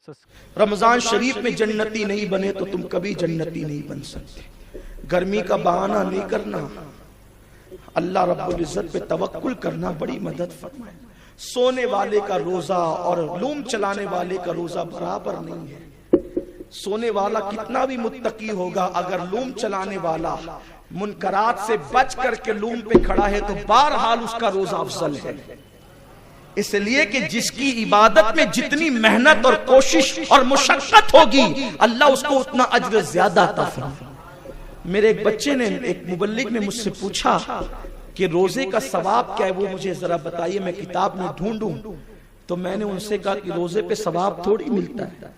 رمضان شریف میں جنتی نہیں بنے تو تم کبھی جنتی نہیں بن سکتے. گرمی کا بہانہ نہیں کرنا, اللہ رب العزت پہ توکل کرنا بڑی مدد فرمائے. سونے والے کا روزہ اور لوم چلانے والے کا روزہ برابر نہیں ہے. سونے والا کتنا بھی متقی ہوگا, اگر لوم چلانے والا منکرات سے بچ کر کے لوم پہ کھڑا ہے تو بہرحال اس کا روزہ افضل ہے. اس لیے کہ جس کی عبادت میں جتنی محنت اور کوشش اور مشقت ہوگی اللہ اس کو اتنا اجر زیادہ عطا فرمائے. میرے ایک بچے نے, ایک مبلغ نے مجھ سے پوچھا کہ روزے کا ثواب کیا ہے, وہ مجھے ذرا بتائیے, میں کتاب میں ڈھونڈوں. تو میں نے ان سے کہا کہ روزے پہ ثواب تھوڑی ملتا ہے.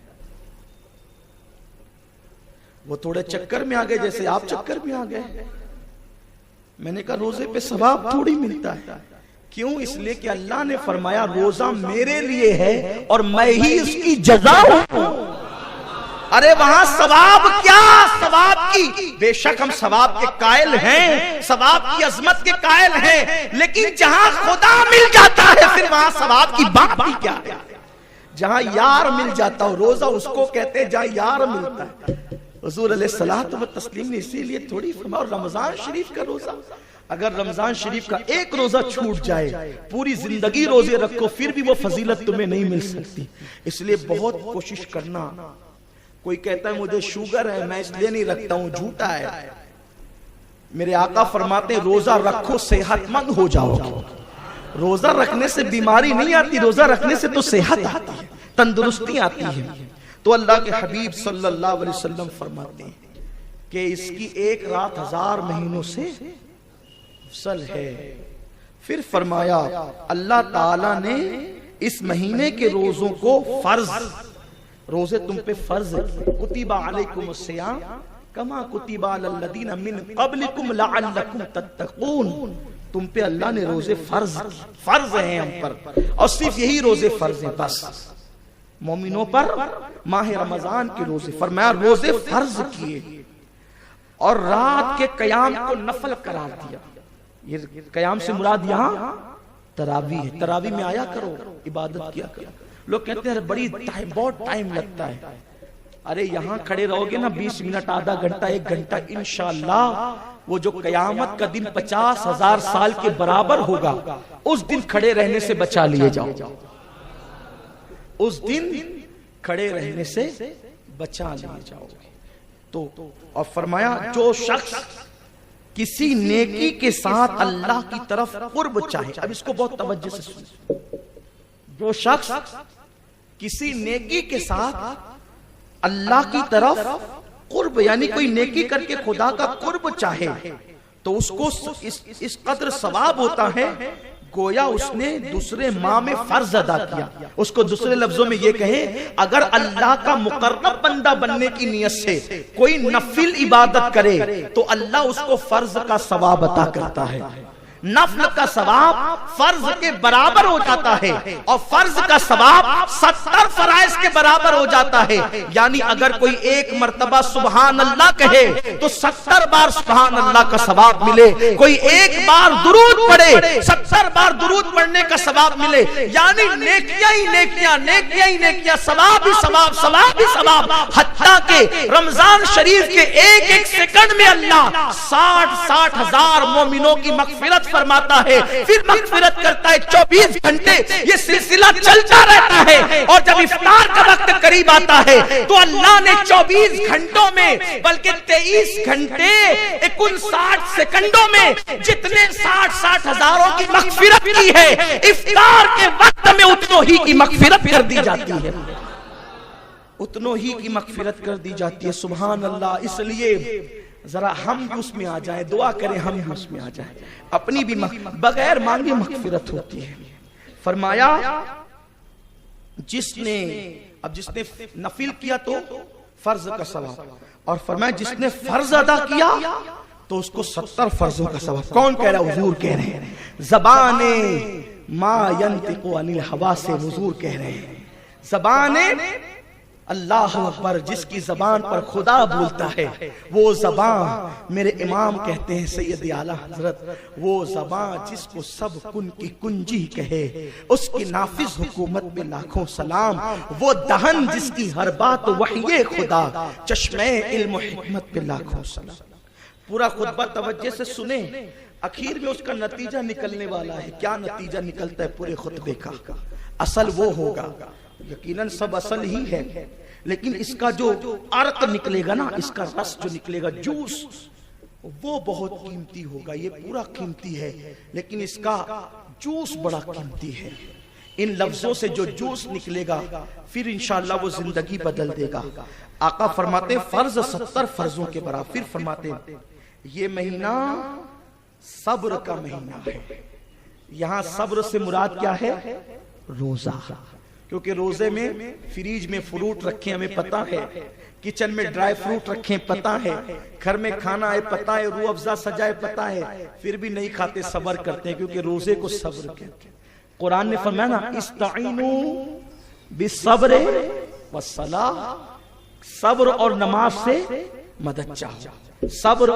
وہ تھوڑے چکر میں آ گئے جیسے آپ چکر میں آ گئے. میں نے کہا روزے پہ ثواب تھوڑی ملتا ہے. کیوں؟ اس لیے کہ اللہ نے فرمایا روزہ میرے لیے ہے اور میں ہی اس کی جزا ہوں. ارے وہاں ثواب کیا, ثواب کی بے شک ہم ثواب کے قائل ہیں, ثواب کی عظمت کے قائل ہیں, لیکن جہاں خدا مل جاتا ہے پھر وہاں ثواب کی بات بھی کیا ہے. جہاں یار مل جاتا ہو, روزہ اس کو کہتے ہیں جہاں یار ملتا ہے. حضور علیہ الصلوۃ والتسلیم نے اسی لیے تھوڑی فرمایا. اور رمضان شریف کا روزہ, اگر رمضان شریف کا ایک روزہ چھوٹ جائے, پوری زندگی روزے رکھو پھر بھی وہ فضیلت تمہیں نہیں مل سکتی. اس لیے بہت کوشش کرنا. کوئی کہتا ہے مجھے شوگر ہے میں اس لیے نہیں رکھتا ہوں, جھوٹا ہے. میرے آقا فرماتے ہیں روزہ رکھو صحت مند ہو جاؤ گے. روزہ رکھنے سے بیماری نہیں آتی, روزہ رکھنے سے تو صحت آتی ہے, تندرستی آتی ہے. تو اللہ کے حبیب صلی اللہ علیہ وسلم فرماتے ہیں کہ اس کی ایک رات 1000 مہینوں سے افضل ہے. پھر فرمایا اللہ تعالی نے اس مہینے کے روزوں کو فرض, روزے تم پہ فرض ہے. کتب علیکم الصیام کما کتب علی الذین من قبلکم لعلکم تتقون. تم پہ اللہ نے روزے فرض ہیں ہم پر, اور صرف یہی روزے فرض ہیں بس. مومنوں پر ماہ رمضان کے روزے, فرمایا روزے فرض کیے اور رات کے قیام کو نفل قرار دیا. یہ قیام سے مراد یہاں تراویح ہے. تراویح میں آیا کرو, عبادت کیا کرو. لوگ کہتے ہیں بڑی بہت ٹائم لگتا ہے. ارے یہاں کھڑے رہو گے نا 20 منٹ, آدھا گھنٹہ, 1 گھنٹہ, انشاءاللہ وہ جو قیامت کا دن 50,000 سال کے برابر ہوگا اس دن کھڑے رہنے سے بچا لیے جاؤ. اس دن کھڑے رہنے سے بچا لیے جاؤ گے. تو اور فرمایا جو شخص کسی نیکی کے ساتھ اللہ کی طرف قرب چاہے, اب اس کو بہت توجہ سے سنیں, جو شخص کسی نیکی کے ساتھ اللہ کی طرف قرب یعنی کوئی نیکی کر کے خدا کا قرب چاہے تو اس کو اس قدر ثواب ہوتا ہے گویا اس نے دوسرے ماہ میں فرض ادا کیا. اس کو دوسرے لفظوں میں یہ کہیں, اگر اللہ کا مقرب بندہ بننے کی نیت سے کوئی نفل عبادت کرے تو اللہ اس کو فرض کا ثواب عطا کرتا ہے. نفل کا ثواب فرض کے برابر ہو جاتا ہے اور فرض کا ثواب 70 فرائض کے برابر ہو جاتا ہے. یعنی اگر کوئی ایک مرتبہ سبحان اللہ کہے تو 70 بار سبحان اللہ کا ثواب ملے, کوئی ایک بار درود پڑھے 70 بار درود پڑھنے کا ثواب ملے. یعنی نیکیاں ہی نیکیاں, نیکیاں ہی نیکیاں, ثواب ہی ثواب, ثواب ہی ثواب. حتیٰ کہ رمضان شریف کے ایک ایک سیکنڈ میں اللہ 60 ہزار مومنوں کی مغفرت فرماتا ہے, پھر مغفرت کرتا ہے. 24 گھنٹے یہ سلسلہ چلتا رہتا ہے, اور جب افطار کا وقت قریب آتا ہے تو اللہ نے 24 گھنٹوں میں بلکہ 23 گھنٹے 59 سیکنڈوں میں جتنے 60 ہزاروں کی مغفرت کی ہے, افطار کے وقت میں اتنوں ہی کی مغفرت کر دی جاتی ہے, اتنوں ہی کی مغفرت کر دی جاتی ہے. سبحان اللہ. اس لیے ذرا ہم بھی اس میں آ جائیں, دعا کریں ہم بھی اس میں آ جائیں. اپنی بھی بغیر مانگے مغفرت ہوتی ہے. فرمایا جس نے نفل کیا تو فرض کا ثواب, اور فرمایا جس نے فرض ادا کیا تو اس کو 70 فرضوں کا ثواب. کون کہہ رہا ہے؟ حضور کہہ رہے ہیں. زبان ما ينطق عن الهوى سے حضور کہہ رہے ہیں. زبان اللہ اکبر، جس کی زبان پر خدا بولتا ہے وہ زبان، میرے امام کہتے ہیں سید اعلیٰ حضرت، وہ زبان جس کو سب کن کی کنجی کہے، اس کی نافذ حکومت میں لاکھوں سلام، وہ دہن جس کی ہر بات وحی خدا، چشمے علم و حکمت پہ لاکھوں سلام۔ پورا خطبہ توجہ سے سنیں، اخیر میں اس کا نتیجہ نکلنے والا ہے۔ کیا نتیجہ نکلتا ہے پورے خطبے کا؟ اصل وہ ہوگا، یقیناً سب اصل ہی ہے، لیکن اس کا جو عرق نکلے گا نا، اس کا رس جو نکلے گا، جوس، وہ بہت قیمتی ہوگا۔ یہ پورا قیمتی ہے لیکن اس کا جوس بڑا قیمتی ہے۔ ان لفظوں سے جو جوس نکلے گا پھر انشاءاللہ وہ زندگی بدل دے گا۔ آقا فرماتے ہیں فرض 70 فرضوں کے برابر، پھر فرماتے ہیں یہ مہینہ صبر کا مہینہ ہے۔ یہاں صبر سے مراد کیا ہے؟ روزہ، کیونکہ روزے میں فریج میں فروٹ رکھیں ہمیں پتا ہے، کچن میں ڈرائی فروٹ رکھیں پتا ہے، گھر میں کھانا ہے پتا ہے، روح افزا سجائے پتا ہے، پھر بھی نہیں کھاتے، صبر کرتے ہیں، کیونکہ روزے کو صبر کہتے ہیں۔ قرآن نے فرمایا نا استعینوا بالصبر والصلاۃ، صبر اور نماز سے مدد چاہو، صبر